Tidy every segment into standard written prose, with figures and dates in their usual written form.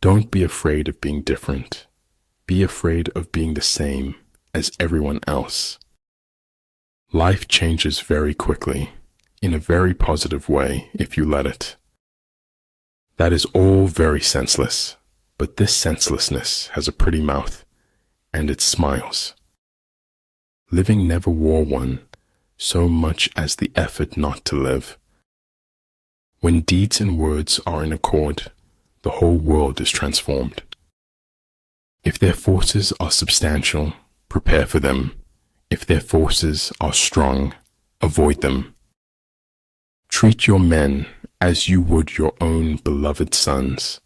Don't be afraid of being different. Be afraid of being the same as everyone else. Life changes very quickly, in a very positive way if you let it. That is all very senseless, but this senselessness has a pretty mouth, and it smiles. Living never wore one, so much as the effort not to live. When deeds and words are in accord, the whole world is transformed. If their forces are substantial, prepare for them. If their forces are strong, avoid them. Treat your men as you would your own beloved sons,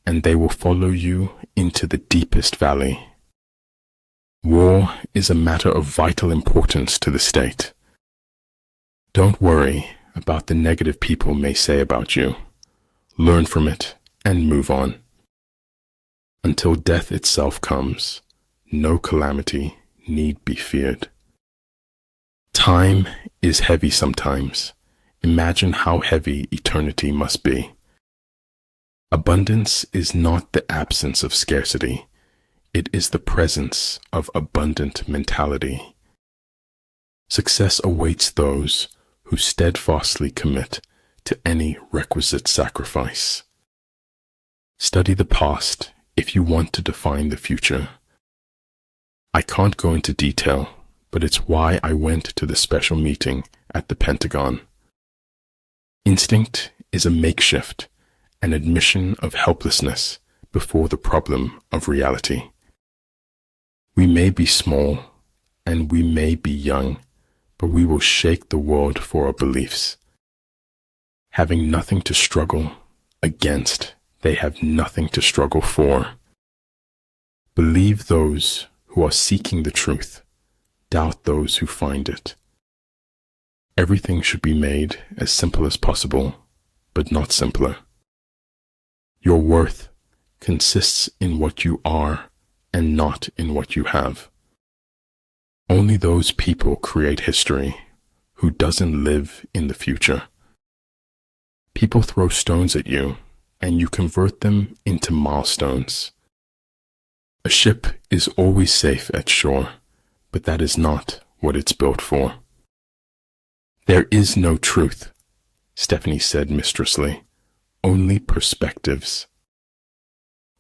and they will follow you into the deepest valley. War is a matter of vital importance to the state. Don't worry about the negative people may say about you. Learn from it and move on. Until death itself comes, no calamity need be feared. Time is heavy sometimes. Imagine how heavy eternity must be. Abundance is not the absence of scarcity. It is the presence of abundant mentality. Success awaits those who steadfastly commit to any requisite sacrifice. Study the past if you want to define the future. I can't go into detail, but it's why I went to the special meeting at the Pentagon. Instinct is a makeshift, an admission of helplessness before the problem of reality. We may be small and we may be young, but we will shake the world for our beliefs. Having nothing to struggle against, they have nothing to struggle for. Believe those who are seeking the truth, doubt those who find it. Everything should be made as simple as possible, but not simpler. Your worth consists in what you are and not in what you have. Only those people create history who doesn't live in the future. People throw stones at you, and you convert them into milestones. A ship is always safe at shore, but that is not what it's built for. There is no truth, Stephanie said mistressly, only perspectives.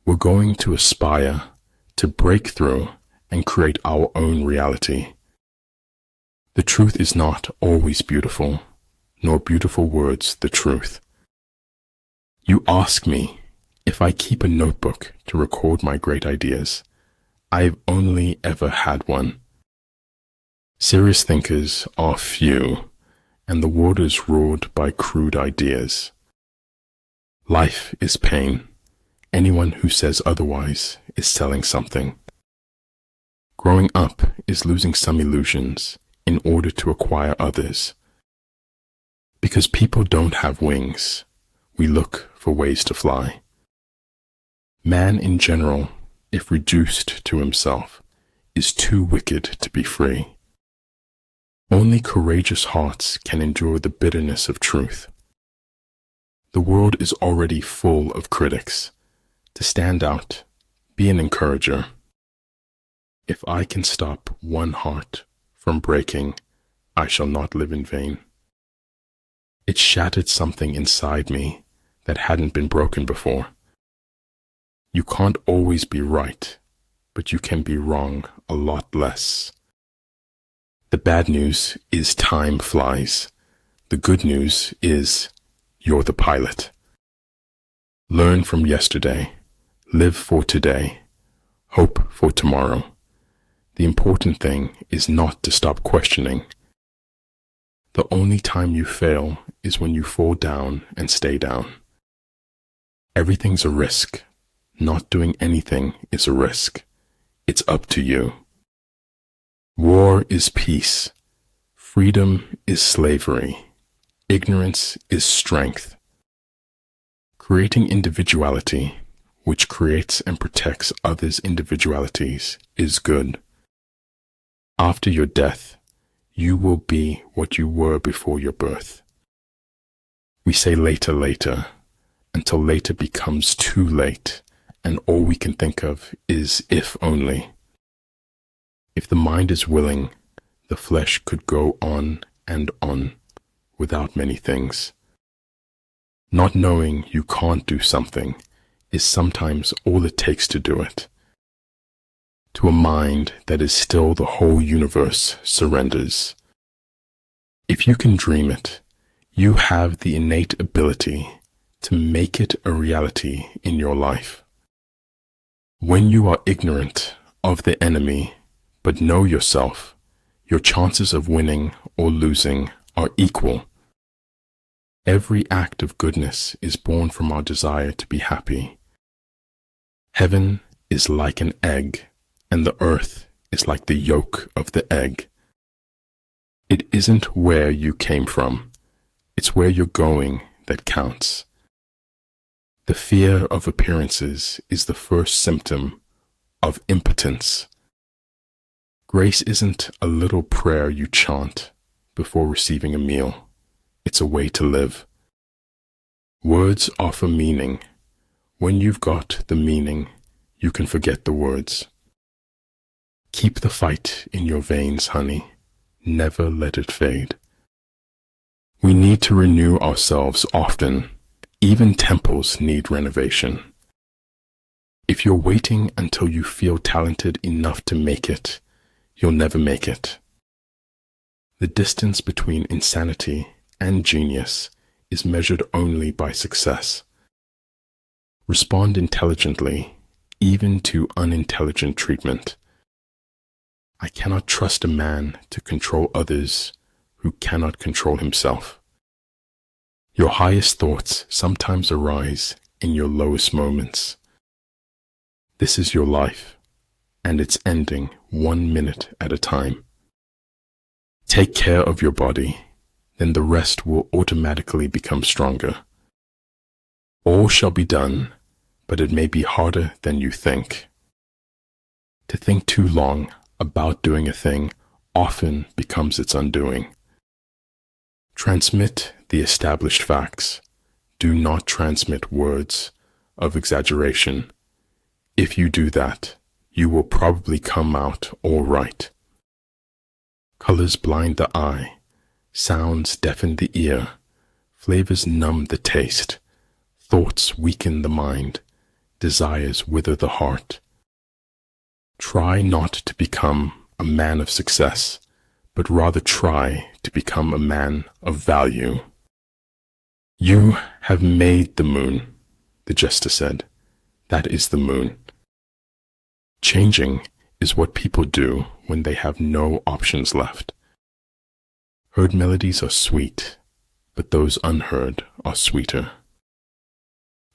We're going to aspire to break through and create our own reality. The truth is not always beautiful, nor beautiful words the truth. You ask me if I keep a notebook to record my great ideas. I've only ever had one. Serious thinkers are few, and the world is ruled by crude ideas. Life is pain. Anyone who says otherwise is selling something. Growing up is losing some illusions in order to acquire others. Because people don't have wings, we look for ways to fly. Man in general, if reduced to himself, is too wicked to be free. Only courageous hearts can endure the bitterness of truth. The world is already full of critics. To stand out, be an encourager. If I can stop one heart from breaking, I shall not live in vain. It shattered something inside me that hadn't been broken before. You can't always be right, but you can be wrong a lot less. The bad news is time flies. The good news is you're the pilot. Learn from yesterday. Live for today. Hope for tomorrow. The important thing is not to stop questioning. The only time you fail is when you fall down and stay down. Everything's a risk. Not doing anything is a risk. It's up to you. War is peace. Freedom is slavery. Ignorance is strength. Creating individuality, which creates and protects others' individualities, is good. After your death, you will be what you were before your birth. We say later, later, until later becomes too late, and all we can think of is if only. If the mind is willing, the flesh could go on and on without many things. Not knowing you can't do something is sometimes all it takes to do it. To a mind that is still, the whole universe surrenders. If you can dream it, you have the innate ability to make it a reality in your life. When you are ignorant of the enemy but know yourself, your chances of winning or losing are equal. Every act of goodness is born from our desire to be happy. Heaven is like an egg, and the earth is like the yolk of the egg. It isn't where you came from, it's where you're going that counts. The fear of appearances is the first symptom of impotence. Grace isn't a little prayer you chant before receiving a meal. It's a way to live. Words offer meaning. When you've got the meaning, you can forget the words. Keep the fight in your veins, honey. Never let it fade. We need to renew ourselves often. Even temples need renovation. If you're waiting until you feel talented enough to make it, you'll never make it. The distance between insanity and genius is measured only by success. Respond intelligently, even to unintelligent treatment. I cannot trust a man to control others who cannot control himself. Your highest thoughts sometimes arise in your lowest moments. This is your life, and it's ending 1 minute at a time. Take care of your body, then the rest will automatically become stronger. All shall be done, but it may be harder than you think. To think too long about doing a thing often becomes its undoing. Transmit the established facts. Do not transmit words of exaggeration. If you do that, you will probably come out all right. Colors blind the eye, sounds deafen the ear, flavors numb the taste, thoughts weaken the mind, desires wither the heart. Try not to become a man of success, but rather try to become a man of value. You have made the moon, the jester said. That is the moon. Changing is what people do when they have no options left. Heard melodies are sweet, but those unheard are sweeter.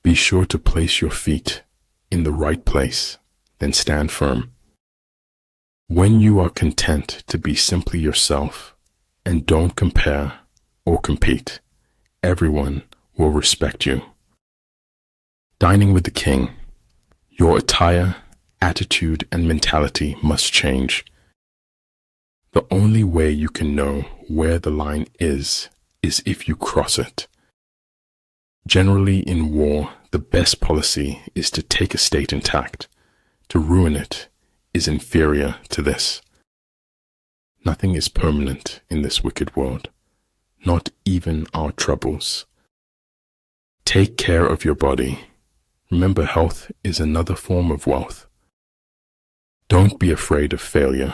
Be sure to place your feet in the right place, then stand firm. When you are content to be simply yourself and don't compare or compete, everyone will respect you. Dining with the king, your attire, attitude, and mentality must change. The only way you can know where the line is if you cross it. Generally in war, the best policy is to take a state intact. To ruin it is inferior to this. Nothing is permanent in this wicked world, not even our troubles. Take care of your body. Remember, health is another form of wealth. Don't be afraid of failure.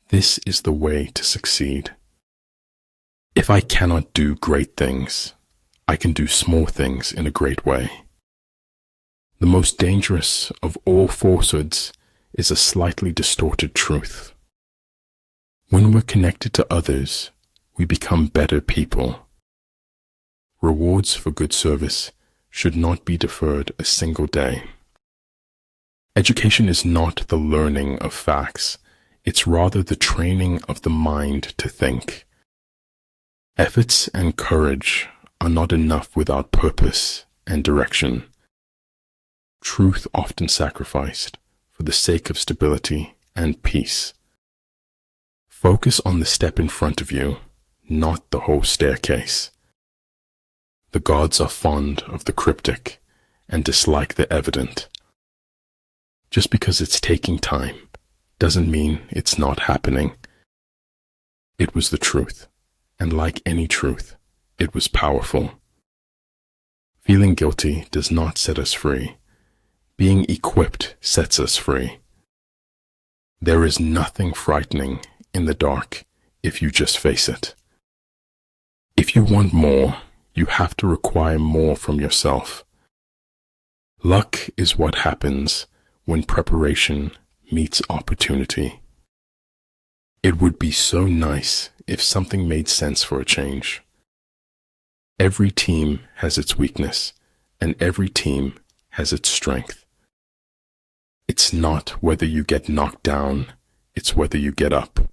This is the way to succeed. If I cannot do great things, I can do small things in a great way. The most dangerous of all falsehoods is a slightly distorted truth. When we're connected to others, we become better people. Rewards for good service should not be deferred a single day. Education is not the learning of facts, it's rather the training of the mind to think. Efforts and courage are not enough without purpose and direction. Truth often sacrificed for the sake of stability and peace. Focus on the step in front of you, not the whole staircase. The gods are fond of the cryptic and dislike the evident. Just because it's taking time doesn't mean it's not happening. It was the truth, and like any truth, it was powerful. Feeling guilty does not set us free. Being equipped sets us free. There is nothing frightening in the dark if you just face it. If you want more, you have to require more from yourself. Luck is what happens when preparation meets opportunity. It would be so nice if something made sense for a change. Every team has its weakness, and every team has its strength. It's not whether you get knocked down, it's whether you get up.